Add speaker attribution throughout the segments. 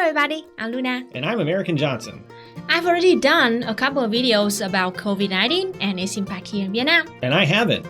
Speaker 1: everybody, I'm Luna.
Speaker 2: And I'm American Johnson.
Speaker 1: I've already done a couple of videos about COVID-19 and its impact here in Vietnam.
Speaker 2: And I haven't.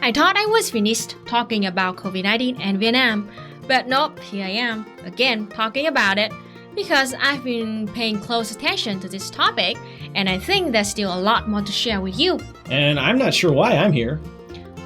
Speaker 1: I thought I was finished talking about COVID-19 and Vietnam, but nope, here I am, again talking about it, because I've been paying close attention to this topic, and I think there's still a lot more to share with you.
Speaker 2: And I'm not sure why I'm here.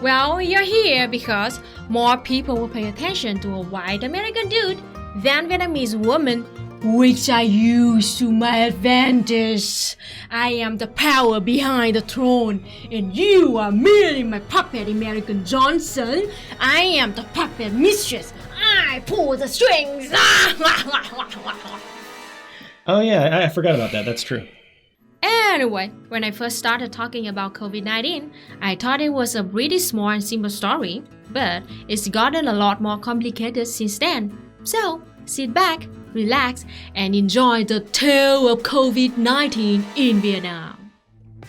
Speaker 1: Well, you're here because more people will pay attention to a white American dude than Vietnamese woman, which I use to my advantage. I am the power behind the throne, and you are merely my puppet, American Johnson. I am the puppet mistress. I pull the strings.
Speaker 2: Oh yeah, I forgot about that. That's true.
Speaker 1: Anyway, when I first started talking about COVID-19, I thought it was a pretty small and simple story, but it's gotten a lot more complicated since then. So, sit back, relax, and enjoy the tale of COVID-19 in Vietnam.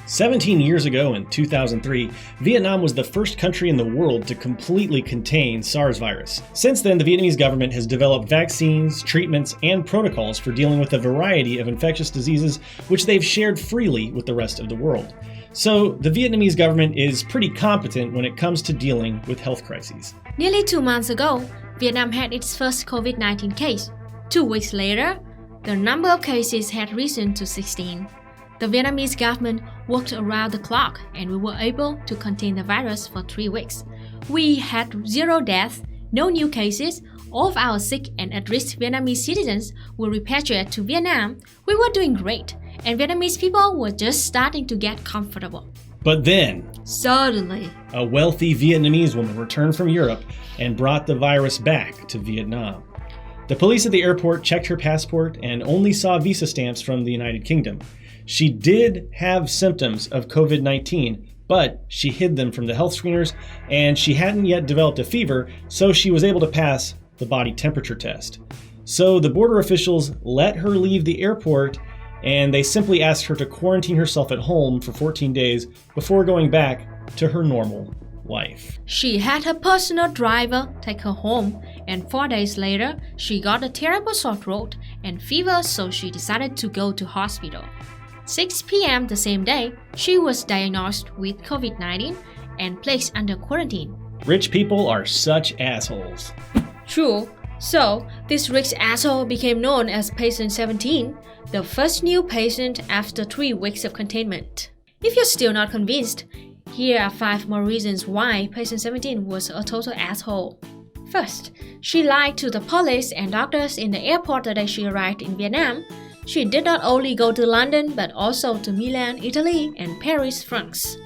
Speaker 2: 17 years ago in 2003, Vietnam was the first country in the world to completely contain SARS virus. Since then, the Vietnamese government has developed vaccines, treatments, and protocols for dealing with a variety of infectious diseases, which they've shared freely with the rest of the world. So, the Vietnamese government is pretty competent when it comes to dealing with health crises.
Speaker 1: Nearly 2 months ago, Vietnam had its first COVID-19 case. 2 weeks later, the number of cases had risen to 16. The Vietnamese government worked around the clock, and we were able to contain the virus for 3 weeks. We had 0 deaths, no new cases. All of our sick and at-risk Vietnamese citizens were repatriated to Vietnam. We were doing great, and Vietnamese people were just starting to get comfortable.
Speaker 2: But then,
Speaker 1: suddenly,
Speaker 2: a wealthy Vietnamese woman returned from Europe and brought the virus back to Vietnam. The police at the airport checked her passport and only saw visa stamps from the United Kingdom. She did have symptoms of COVID-19, but she hid them from the health screeners, and she hadn't yet developed a fever, so she was able to pass the body temperature test. So the border officials let her leave the airport, and they simply asked her to quarantine herself at home for 14 days before going back to her normal life.
Speaker 1: She had her personal driver take her home, and 4 days later, she got a terrible sore throat and fever, so she decided to go to hospital. 6 p.m. the same day, she was diagnosed with COVID-19 and placed under quarantine.
Speaker 2: Rich people are such assholes.
Speaker 1: True. So, this rich asshole became known as Patient 17, the first new patient after 3 weeks of containment. If you're still not convinced, here are 5 more reasons why Patient 17 was a total asshole. First, she lied to the police and doctors in the airport the day she arrived in Vietnam. She did not only go to London, but also to Milan, Italy, and Paris, France.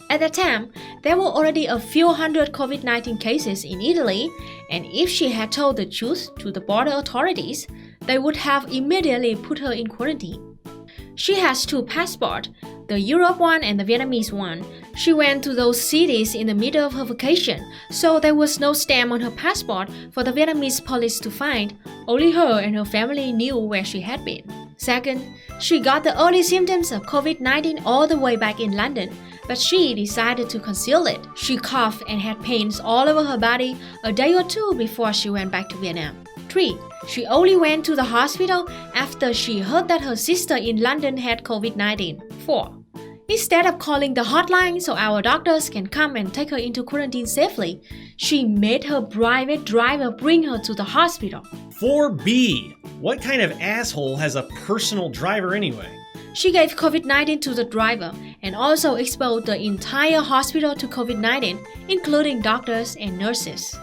Speaker 1: At that time, there were already a few hundred COVID-19 cases in Italy, and if she had told the truth to the border authorities, they would have immediately put her in quarantine. She has 2 passports, the Europe one and the Vietnamese one. She went to those cities in the middle of her vacation, so there was no stamp on her passport for the Vietnamese police to find. Only her and her family knew where she had been. Second, she got the early symptoms of COVID-19 all the way back in London, but she decided to conceal it. She coughed and had pains all over her body a day or 2 before she went back to Vietnam. 3. She only went to the hospital after she heard that her sister in London had COVID-19. 4. Instead of calling the hotline so our doctors can come and take her into quarantine safely, she made her private driver bring her to the hospital.
Speaker 2: 4B. What kind of asshole has a personal driver anyway?
Speaker 1: She gave COVID-19 to the driver and also exposed the entire hospital to COVID-19, including doctors and nurses.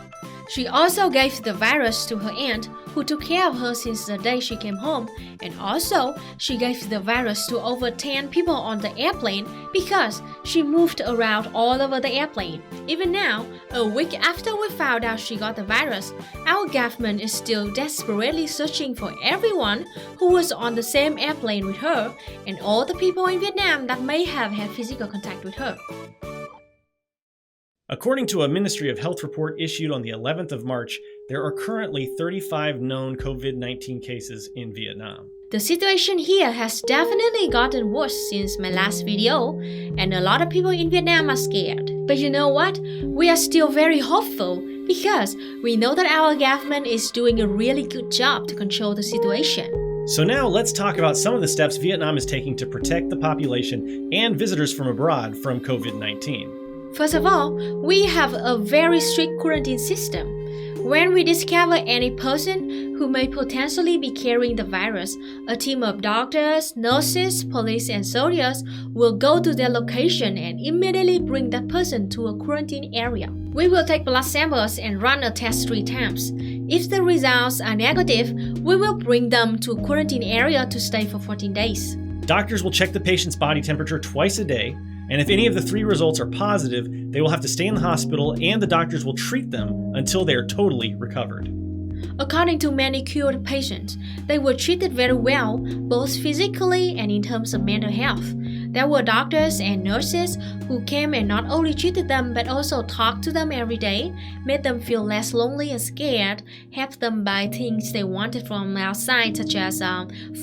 Speaker 1: She also gave the virus to her aunt, who took care of her since the day she came home, and also she gave the virus to over 10 people on the airplane because she moved around all over the airplane. Even now, a week after we found out she got the virus, our government is still desperately searching for everyone who was on the same airplane with her and all the people in Vietnam that may have had physical contact with her.
Speaker 2: According to a Ministry of Health report issued on the 11th of March, there are currently 35 known COVID-19 cases in Vietnam.
Speaker 1: The situation here has definitely gotten worse since my last video, and a lot of people in Vietnam are scared. But you know what? We are still very hopeful Because we know that our government is doing a really good job to control the situation.
Speaker 2: So now let's talk about some of the steps Vietnam is taking to protect the population and visitors from abroad from COVID-19.
Speaker 1: First of all, we have a very strict quarantine system. When we discover any person who may potentially be carrying the virus, a team of doctors, nurses, police, and soldiers will go to their location and immediately bring that person to a quarantine area. We will take blood samples and run a test 3 times. If the results are negative, we will bring them to a quarantine area to stay for 14 days.
Speaker 2: Doctors will check the patient's body temperature twice a day, and if any of the 3 results are positive, they will have to stay in the hospital and the doctors will treat them until they are totally recovered.
Speaker 1: According to many cured patients, they were treated very well, both physically and in terms of mental health. There were doctors and nurses who came and not only treated them but also talked to them every day, made them feel less lonely and scared, helped them buy things they wanted from outside such as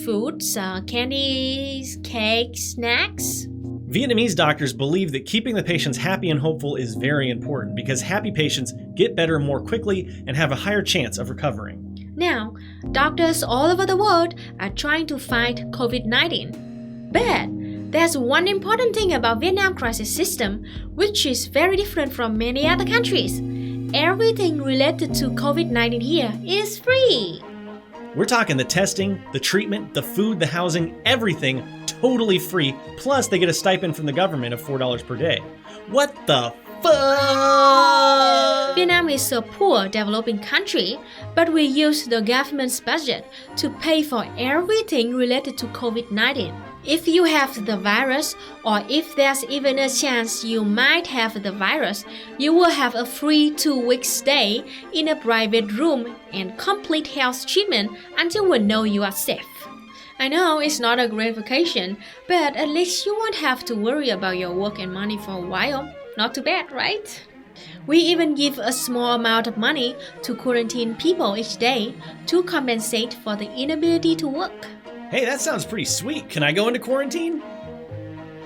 Speaker 1: foods, candies, cakes, snacks.
Speaker 2: Vietnamese doctors believe that keeping the patients happy and hopeful is very important because happy patients get better more quickly and have a higher chance of recovering.
Speaker 1: Now, doctors all over the world are trying to fight COVID-19. But there's one important thing about Vietnam crisis system, which is very different from many other countries. Everything related to COVID-19 here is free.
Speaker 2: We're talking the testing, the treatment, the food, the housing, everything totally free. Plus, they get a stipend from the government of $4 per day. What the fuck?
Speaker 1: Vietnam is a poor developing country, but we use the government's budget to pay for everything related to COVID-19. If you have the virus, or if there's even a chance you might have the virus, you will have a free 2-week stay in a private room and complete health treatment until we know you are safe. I know it's not a great vacation, but at least you won't have to worry about your work and money for a while. Not too bad, right? We even give a small amount of money to quarantine people each day to compensate for the inability to work.
Speaker 2: Hey, that sounds pretty sweet. Can I go into quarantine?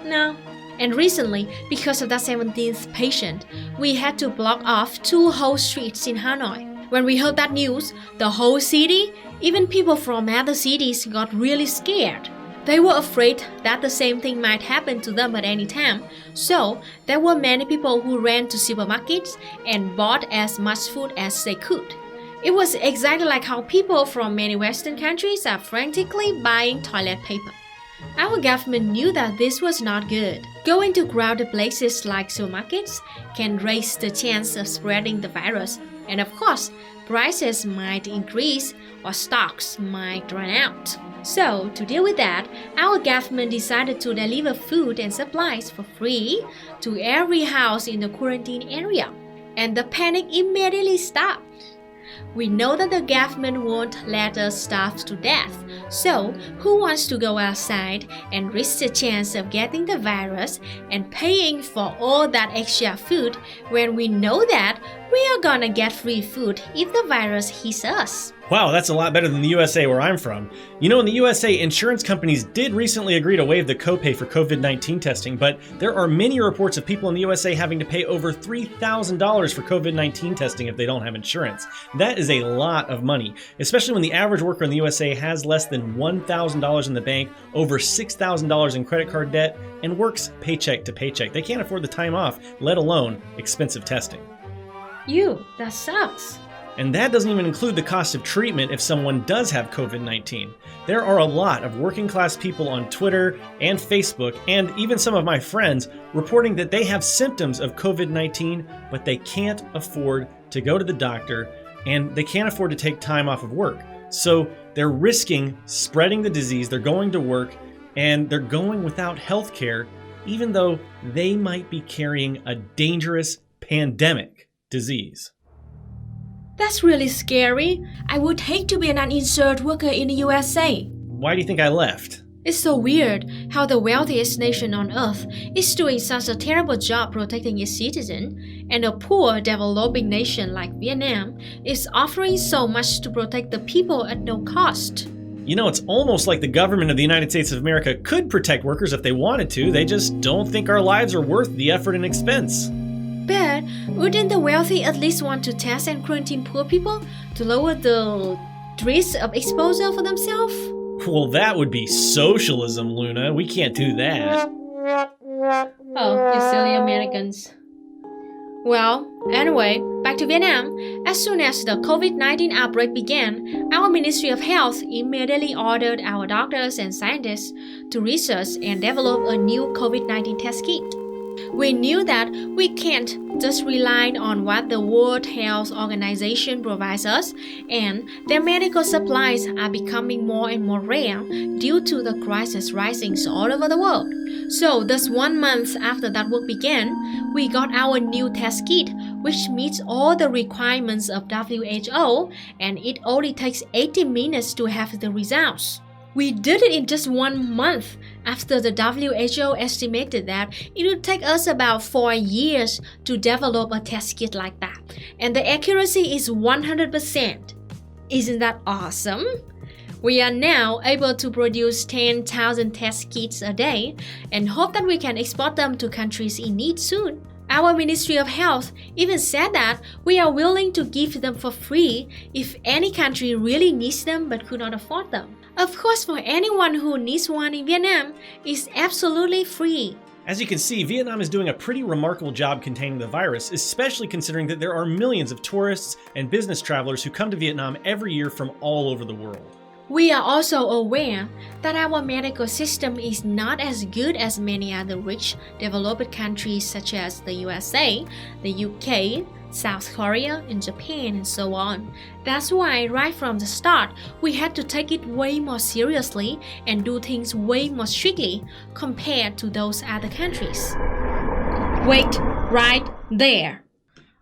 Speaker 1: No. And recently, because of that 17th patient, we had to block off 2 whole streets in Hanoi. When we heard that news, the whole city, even people from other cities, got really scared. They were afraid that the same thing might happen to them at any time, so there were many people who ran to supermarkets and bought as much food as they could. It was exactly like how people from many Western countries are frantically buying toilet paper. Our government knew that this was not good. Going to crowded places like supermarkets can raise the chance of spreading the virus, and of course, prices might increase or stocks might run out. So, to deal with that, our government decided to deliver food and supplies for free to every house in the quarantine area, and the panic immediately stopped. We know that the government won't let us starve to death, so who wants to go outside and risk the chance of getting the virus and paying for all that extra food when we know that we are gonna get free food if the virus hits us?
Speaker 2: Wow, that's a lot better than the USA where I'm from. You know, in the USA, insurance companies did recently agree to waive the copay for COVID-19 testing, but there are many reports of people in the USA having to pay over $3,000 for COVID-19 testing if they don't have insurance. That is a lot of money, especially when the average worker in the USA has less than $1,000 in the bank, over $6,000 in credit card debt, and works paycheck to paycheck. They can't afford the time off, let alone expensive testing.
Speaker 1: That sucks.
Speaker 2: And that doesn't even include the cost of treatment if someone does have COVID-19. There are a lot of working class people on Twitter and Facebook, and even some of my friends, reporting that they have symptoms of COVID-19, but they can't afford to go to the doctor, and they can't afford to take time off of work. So they're risking spreading the disease, they're going to work, and they're going without health care, even though they might be carrying a dangerous pandemic disease.
Speaker 1: That's really scary. I would hate to be an uninsured worker in the USA.
Speaker 2: Why do you think I left?
Speaker 1: It's so weird how the wealthiest nation on earth is doing such a terrible job protecting its citizens, and a poor developing nation like Vietnam is offering so much to protect the people at no cost.
Speaker 2: You know, it's almost like the government of the United States of America could protect workers if they wanted to. They just don't think our lives are worth the effort and expense.
Speaker 1: But wouldn't the wealthy at least want to test and quarantine poor people to lower the risk of exposure for themselves?
Speaker 2: Well, that would be socialism, Luna. We can't do that.
Speaker 1: Oh, you silly Americans. Well, anyway, back to Vietnam. As soon as the COVID-19 outbreak began, our Ministry of Health immediately ordered our doctors and scientists to research and develop a new COVID-19 test kit. We knew that we can't just rely on what the World Health Organization provides us, and their medical supplies are becoming more and more rare due to the crisis rising all over the world. So just 1 month after that work began, we got our new test kit, which meets all the requirements of WHO, and it only takes 80 minutes to have the results. We did it in just 1 month after the WHO estimated that it would take us about 4 years to develop a test kit like that. And the accuracy is 100%. Isn't that awesome? We are now able to produce 10,000 test kits a day and hope that we can export them to countries in need soon. Our Ministry of Health even said that we are willing to give them for free if any country really needs them but could not afford them. Of course, for anyone who needs one in Vietnam, it's absolutely free.
Speaker 2: As you can see, Vietnam is doing a pretty remarkable job containing the virus, especially considering that there are millions of tourists and business travelers who come to Vietnam every year from all over the world.
Speaker 1: We are also aware that our medical system is not as good as many other rich, developed countries such as the USA, the UK, South Korea, and Japan, and so on. That's why right from the start, we had to take it way more seriously and do things way more strictly compared to those other countries. Wait, right there.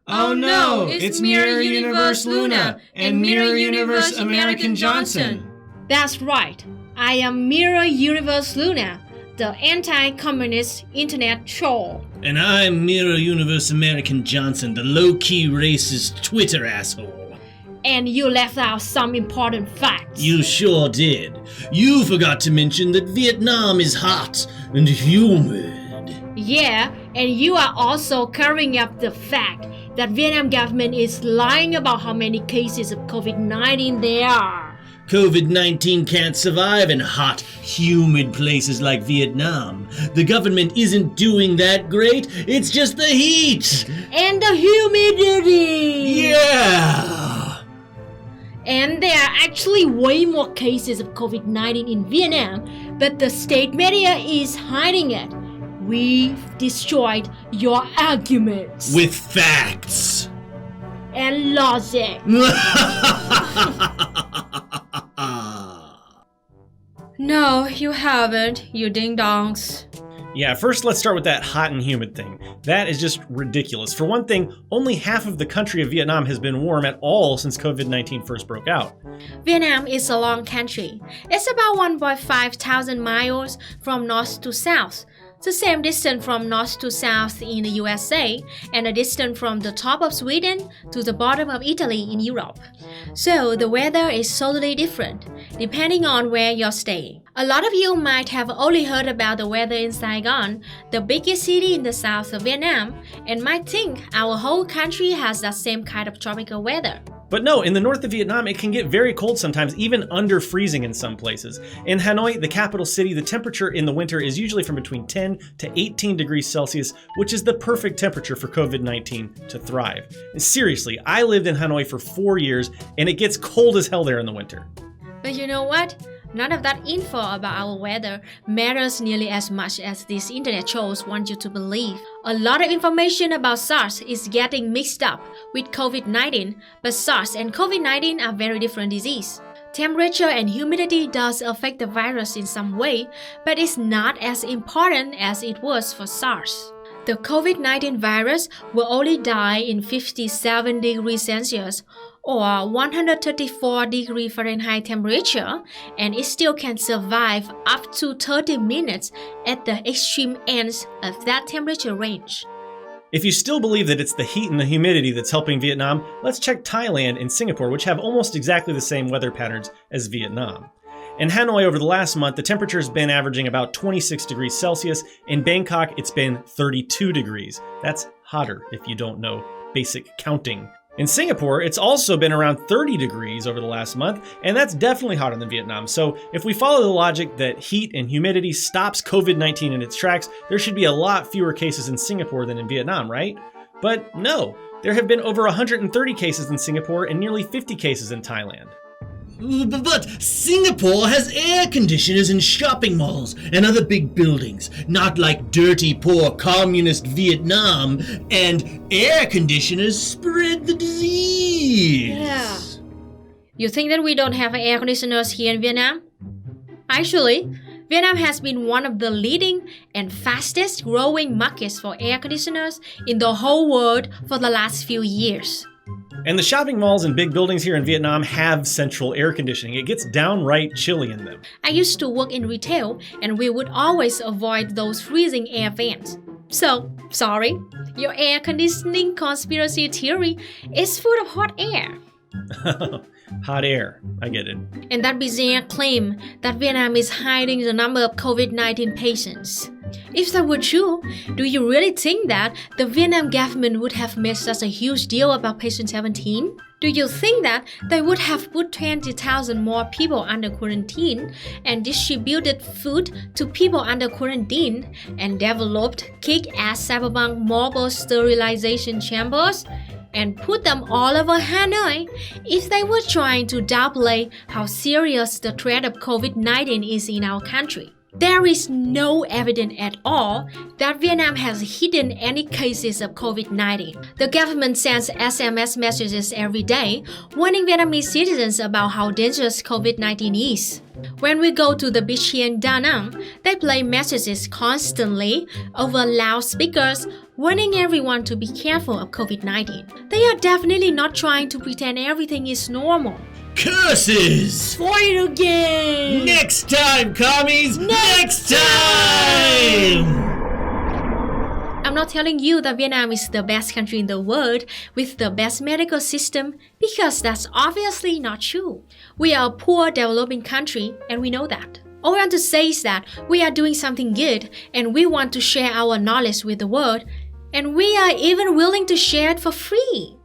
Speaker 2: Oh no, it's Mirror Universe Luna and Mirror Universe American Johnson.
Speaker 1: That's right, I am Mirror Universe Luna, the anti-communist internet troll.
Speaker 3: And I'm Mirror Universe American Johnson, the low-key racist Twitter asshole.
Speaker 1: And you left out some important facts.
Speaker 3: You sure did. You forgot to mention that Vietnam is hot and humid.
Speaker 1: Yeah, and you are also covering up the fact that Vietnam government is lying about how many cases of COVID-19 there are.
Speaker 3: COVID-19 can't survive in hot, humid places like Vietnam. The government isn't doing that great, it's just the heat.
Speaker 1: And the humidity.
Speaker 3: Yeah.
Speaker 1: And there are actually way more cases of COVID-19 in Vietnam, but the state media is hiding it. We've destroyed your arguments.
Speaker 3: With facts.
Speaker 1: And logic. No, you haven't, you ding-dongs.
Speaker 2: Yeah, first let's start with that hot and humid thing. That is just ridiculous. For one thing, only half of the country of Vietnam has been warm at all since COVID-19 first broke out.
Speaker 1: Vietnam is a long country. It's about 1.5 thousand miles from north to south. The same distance from north to south in the USA, and a distance from the top of Sweden to the bottom of Italy in Europe. So the weather is totally different, depending on where you're staying. A lot of you might have only heard about the weather in Saigon, the biggest city in the south of Vietnam, and might think our whole country has that same kind of tropical weather.
Speaker 2: But no, in the north of Vietnam, it can get very cold sometimes, even under freezing in some places. In Hanoi, the capital city, the temperature in the winter is usually from between 10 to 18 degrees Celsius, which is the perfect temperature for COVID-19 to thrive. And seriously, I lived in Hanoi for 4 years, and it gets cold as hell there in the winter.
Speaker 1: But you know what? None of that info about our weather matters nearly as much as these internet trolls want you to believe. A lot of information about SARS is getting mixed up with COVID-19, but SARS and COVID-19 are very different diseases. Temperature and humidity does affect the virus in some way, but it's not as important as it was for SARS. The COVID-19 virus will only die in 57 degrees Celsius or 134 degrees Fahrenheit temperature, and it still can survive up to 30 minutes at the extreme ends of that temperature range.
Speaker 2: If you still believe that it's the heat and the humidity that's helping Vietnam, let's check Thailand and Singapore, which have almost exactly the same weather patterns as Vietnam. In Hanoi over the last month, the temperature's been averaging about 26 degrees Celsius. In Bangkok, it's been 32 degrees. That's hotter if you don't know basic counting. In Singapore, it's also been around 30 degrees over the last month, and that's definitely hotter than Vietnam. So if we follow the logic that heat and humidity stops COVID-19 in its tracks, there should be a lot fewer cases in Singapore than in Vietnam, right? But no, there have been over 130 cases in Singapore and nearly 50 cases in Thailand.
Speaker 3: But Singapore has air conditioners in shopping malls and other big buildings, not like dirty, poor, communist Vietnam, and air conditioners spread the disease.
Speaker 1: Yeah. You think that we don't have air conditioners here in Vietnam? Actually, Vietnam has been one of the leading and fastest growing markets for air conditioners in the whole world for the last few years.
Speaker 2: And the shopping malls and big buildings here in Vietnam have central air conditioning. It gets downright chilly in them.
Speaker 1: I used to work in retail and we would always avoid those freezing air vents. So, sorry, your air conditioning conspiracy theory is full of hot air.
Speaker 2: Hot air, I get it.
Speaker 1: And that bizarre claim that Vietnam is hiding the number of COVID-19 patients. If that were true, do you really think that the Vietnam government would have made such a huge deal about patient 17? Do you think that they would have put 20,000 more people under quarantine and distributed food to people under quarantine and developed kick-ass cyberpunk mobile sterilization chambers and put them all over Hanoi if they were trying to downplay how serious the threat of COVID-19 is in our country? There is no evidence at all that Vietnam has hidden any cases of COVID-19. The government sends SMS messages every day warning Vietnamese citizens about how dangerous COVID-19 is. When we go to the beach here in Da Nang, they play messages constantly over loudspeakers warning everyone to be careful of COVID-19. They are definitely not trying to pretend everything is normal.
Speaker 3: Curses!
Speaker 1: For it again!
Speaker 3: Next time, commies! Next time!
Speaker 1: I'm not telling you that Vietnam is the best country in the world with the best medical system because that's obviously not true. We are a poor developing country and we know that. All I want to say is that we are doing something good and we want to share our knowledge with the world and we are even willing to share it for free.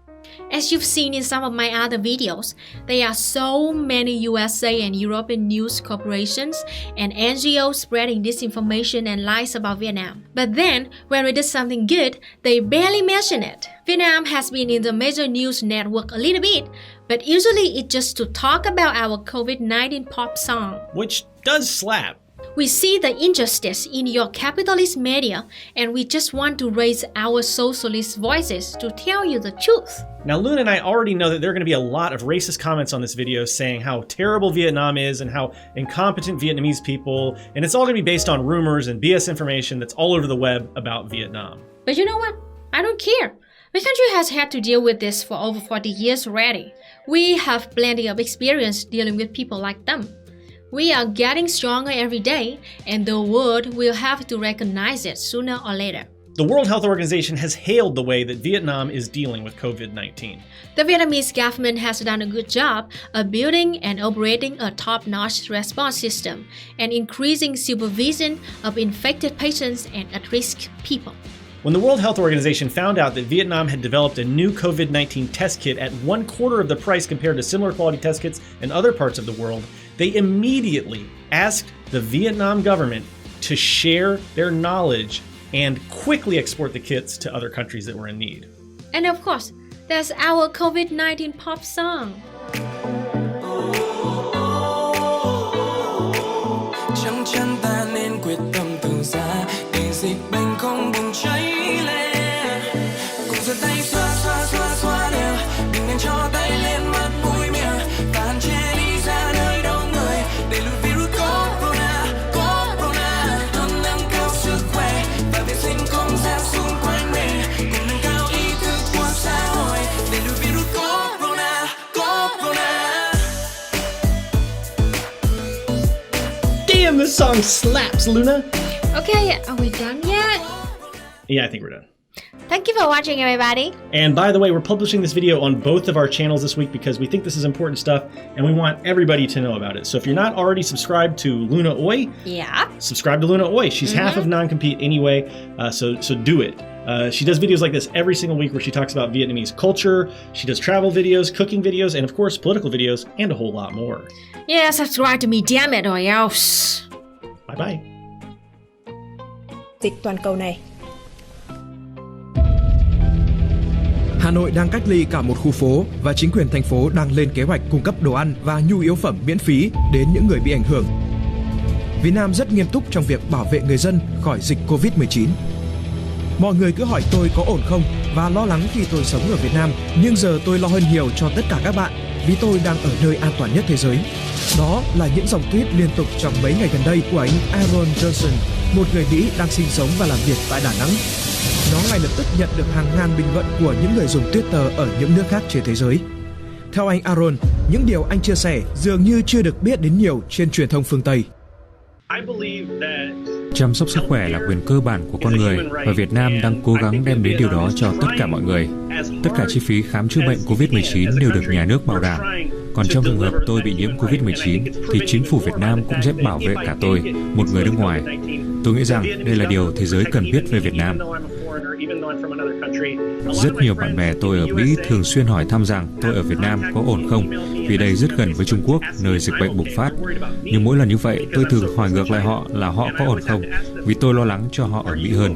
Speaker 1: As you've seen in some of my other videos, there are so many USA and European news corporations and NGOs spreading disinformation and lies about Vietnam. But then, when we did something good, they barely mention it. Vietnam has been in the major news network a little bit, but usually it's just to talk about our COVID-19 pop song.
Speaker 2: Which does slap.
Speaker 1: We see the injustice in your capitalist media and we just want to raise our socialist voices to tell you the truth.
Speaker 2: Now, Luna and I already know that there are going to be a lot of racist comments on this video saying how terrible Vietnam is and how incompetent Vietnamese people, and it's all going to be based on rumors and BS information that's all over the web about Vietnam.
Speaker 1: But you know what? I don't care. My country has had to deal with this for over 40 years already. We have plenty of experience dealing with people like them. We are getting stronger every day, and the world will have to recognize it sooner or later.
Speaker 2: The World Health Organization has hailed the way that Vietnam is dealing with COVID-19.
Speaker 1: The Vietnamese government has done a good job of building and operating a top-notch response system and increasing supervision of infected patients and at-risk people.
Speaker 2: When the World Health Organization found out that Vietnam had developed a new COVID-19 test kit at 1/4 of the price compared to similar quality test kits in other parts of the world, they immediately asked the Vietnam government to share their knowledge and quickly export the kits to other countries that were in need.
Speaker 1: And of course, there's our COVID-19 pop song.
Speaker 4: Trong chân ta nên quyết tâm từ xa để dịch bệnh không bùng cháy lên. Cùng giơ tay xoa xoa xoa xoa đều, đừng nên cho tay lên mặt mũi miệng và hạn chế đi ra nơi đông người để lùi virus corona. Luôn nâng cao sức khỏe và vệ sinh không gian xung quanh mình. Cùng nâng cao ý thức của xã hội để lùi virus corona.
Speaker 2: Damn, this song slaps, Luna!
Speaker 1: Okay, are we done yet?
Speaker 2: Yeah, I think we're done.
Speaker 1: Thank you for watching, everybody.
Speaker 2: And by the way, we're publishing this video on both of our channels this week because we think this is important stuff and we want everybody to know about it. So if you're not already subscribed to Luna Oi, subscribe to Luna Oi. She's half of Non-Compete anyway, so do it. She does videos like this every single week where she talks about Vietnamese culture. She does travel videos, cooking videos, and of course political videos, and a whole lot more.
Speaker 1: Yeah, subscribe to me, damn it, or else.
Speaker 2: Bye bye.
Speaker 5: Dịch toàn cầu này.
Speaker 6: Hà Nội đang cách ly cả một khu phố và chính quyền thành phố đang lên kế hoạch cung cấp đồ ăn và nhu yếu phẩm miễn phí đến những người bị ảnh hưởng. Việt Nam rất nghiêm túc trong việc bảo vệ người dân khỏi dịch Covid-19. Mọi người cứ hỏi tôi có ổn không và lo lắng khi tôi sống ở Việt Nam, nhưng giờ tôi lo hơn nhiều cho tất cả các bạn vì tôi đang ở nơi an toàn nhất thế giới. Đó là những dòng tweet liên tục trong mấy ngày gần đây của anh Aaron Johnson, một người Mỹ đang sinh sống và làm việc tại Đà Nẵng. Nó ngay lập tức nhận được hàng ngàn bình luận của những người dùng Twitter ở những nước khác trên thế giới. Theo anh Aaron, những điều anh chia sẻ dường như chưa được biết đến nhiều trên truyền thông phương Tây.
Speaker 7: Chăm sóc sức khỏe là quyền cơ bản của con người và Việt Nam đang cố gắng đem đến điều đó cho tất cả mọi người. Tất cả chi phí khám chữa bệnh Covid-19 đều được nhà nước bảo đảm. Còn trong trường hợp tôi bị nhiễm Covid-19 thì chính phủ Việt Nam cũng sẽ bảo vệ cả tôi, một người nước ngoài. Tôi nghĩ rằng đây là điều thế giới cần biết về Việt Nam. Rất nhiều bạn bè tôi ở Mỹ thường xuyên hỏi thăm rằng tôi ở Việt Nam có ổn không, vì đây rất gần với Trung Quốc, nơi dịch bệnh bùng phát. Nhưng mỗi lần như vậy, tôi thường hỏi ngược lại họ là họ có ổn không, vì tôi lo lắng cho họ ở Mỹ hơn.